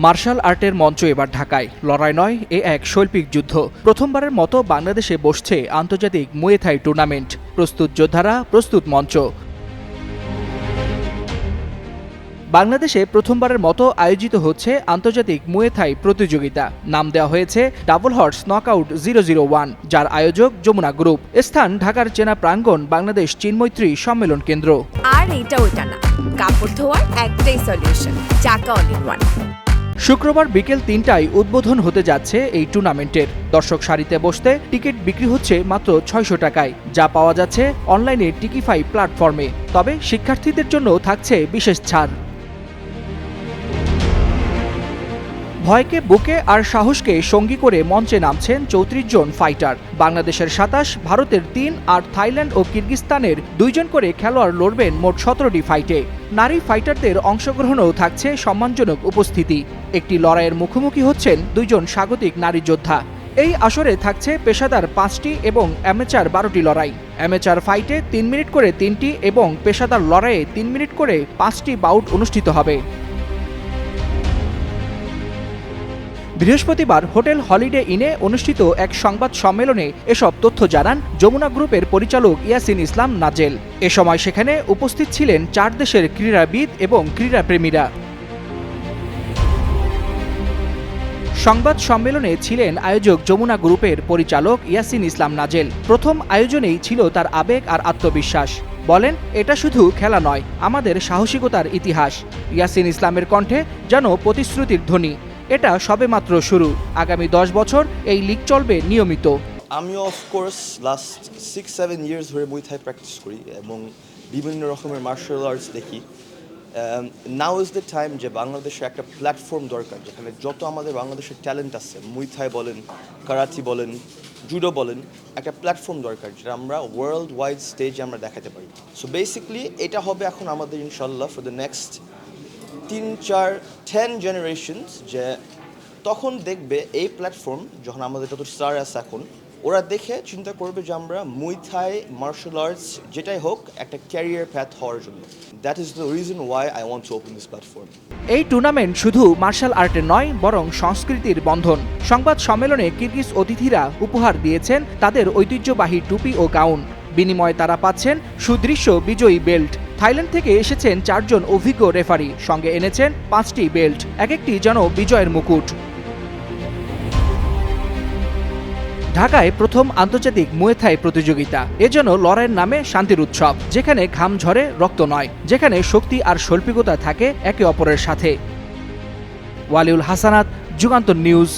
Martial আর্টের মঞ্চ এবার ঢাকায়। লড়াই নয়, এ এক শৈল্পিক যুদ্ধ। প্রথমবারের মতো বাংলাদেশে বসছে আন্তর্জাতিক মুয়ে থাই টুর্নামেন্ট। প্রস্তুত যোদ্ধারা, প্রস্তুত মঞ্চ। বাংলাদেশে প্রথমবারের মতো আয়োজিত হচ্ছে আন্তর্জাতিক মুয়ে থাই প্রতিযোগিতা। নাম দেওয়া হয়েছে ডাবল হর্স নকআউট 001, যার আয়োজক যমুনা গ্রুপ। স্থান ঢাকার চেনা প্রাঙ্গণ বাংলাদেশ চীনমৈত্রী সম্মেলন কেন্দ্র। আর এটা ওটা না, কাপড় ধোয়ার একটাই সলিউশন, চাকা অল ইন ওয়ান। শুক্রবার বিকেল ৩টায় উদ্বোধন হতে যাচ্ছে এই টুর্নামেন্টের। দর্শক সারিতে বসতে টিকিট বিক্রি হচ্ছে মাত্র ৬০০ টাকায়, যা পাওয়া যাচ্ছে অনলাইনে টিকিফাই প্ল্যাটফর্মে। তবে শিক্ষার্থীদের জন্য থাকছে বিশেষ ছাড়। ভয়কে বুকে আর সাহসকে সঙ্গী করে মঞ্চে নামছেন ৩৪ জন ফাইটার। বাংলাদেশের ২৭, ভারতের ৩ আর থাইল্যান্ড ও কিরগিজস্তানের ২ জন করে খেলোয়াড় লড়বেন মোট ১৭টি ফাইটে। নারী ফাইটারদের অংশগ্রহণেও থাকছে সম্মানজনক উপস্থিতি। একটি লড়াইয়ের মুখোমুখি হচ্ছেন ২ জন স্বাগতিক নারী যোদ্ধা। এই আসরে থাকছে পেশাদার ৫টি এবং অ্যামেচার ১২টি লড়াই। অ্যামেচার ফাইটে ৩ মিনিট করে ৩টি এবং পেশাদার লড়াইয়ে ৩ মিনিট করে ৫টি বাউট অনুষ্ঠিত হবে। বৃহস্পতিবার হোটেল হলিডে ইনে অনুষ্ঠিত এক সংবাদ সম্মেলনে এসব তথ্য জানান যমুনা গ্রুপের পরিচালক ইয়াসিন ইসলাম নাজেল। এ সময় সেখানে উপস্থিত ছিলেন ৪ দেশের ক্রীড়াবিদ এবং ক্রীড়াপ্রেমীরা। সংবাদ সম্মেলনে ছিলেন আয়োজক যমুনা গ্রুপের পরিচালক ইয়াসিন ইসলাম নাজেল। প্রথম আয়োজনেই ছিল তার আবেগ আর আত্মবিশ্বাস। বলেন, এটা শুধু খেলা নয়, আমাদের সাহসিকতার ইতিহাস। ইয়াসিন ইসলামের কণ্ঠে যেন প্রতিশ্রুতির ধ্বনি। এটা সবেমাত্র শুরু। আগামী ১০ বছর এই লিগ চলবে নিয়মিত। আমিও অফকোর্স লাস্ট 6-7 ইয়ার্স ধরে মুই থাই প্র্যাকটিস করি এবং বিভিন্ন রকমের মার্শাল আর্টস দেখি। নাও ইজ দ্য টাইম যে বাংলাদেশে একটা প্ল্যাটফর্ম দরকার, যেখানে যত আমাদের বাংলাদেশের ট্যালেন্ট আছে, মুই থাই বলেন, কারাতি বলেন, জুডো বলেন, একটা প্ল্যাটফর্ম দরকার যেটা আমরা ওয়ার্ল্ড ওয়াইড স্টেজে আমরা দেখাতে পারি। সো বেসিক্যালি এটা হবে এখন আমাদের ইনশাল্লাহ ফর দ্য নেক্সট 3-4-10 জেনারেশনস, যে তখন দেখবে এই প্ল্যাটফর্ম, যখন আমাদের যত স্টার আছে এখন, ওরা দেখে চিন্তা করবে যে আমরা মুই থাই মার্শাল আর্টস যেটাই হোক একটা ক্যারিয়ার প্যাথ হওয়ার জন্য। That is the reason why I want to open this platform. এই টুর্নামেন্ট শুধু মার্শাল আর্টের নয়, বরং সংস্কৃতির বন্ধন। সংবাদ সম্মেলনে কিরগিজ অতিথিরা উপহার দিয়েছেন তাদের ঐতিহ্যবাহী টুপি ও গাউন। বিনিময়ে তারা পাচ্ছেন সুদৃশ্য বিজয়ী বেল্ট। থাইল্যান্ড থেকে এসেছেন ৪ জন অভিজ্ঞ রেফারি, সঙ্গে এনেছেন 5টি বেল্ট, এক একটি যেন বিজয়ের মুকুট। ঢাকায় প্রথম আন্তর্জাতিক মুয়ে থাই প্রতিযোগিতা। এজন্য লড়াইয়ের নামে শান্তির উৎসব, যেখানে ঘাম ঝরে রক্ত নয়, যেখানে শক্তি আর শৈল্পিকতা থাকে একে অপরের সাথে। ওয়ালিউল হাসানাত, যুগান্তর নিউজ।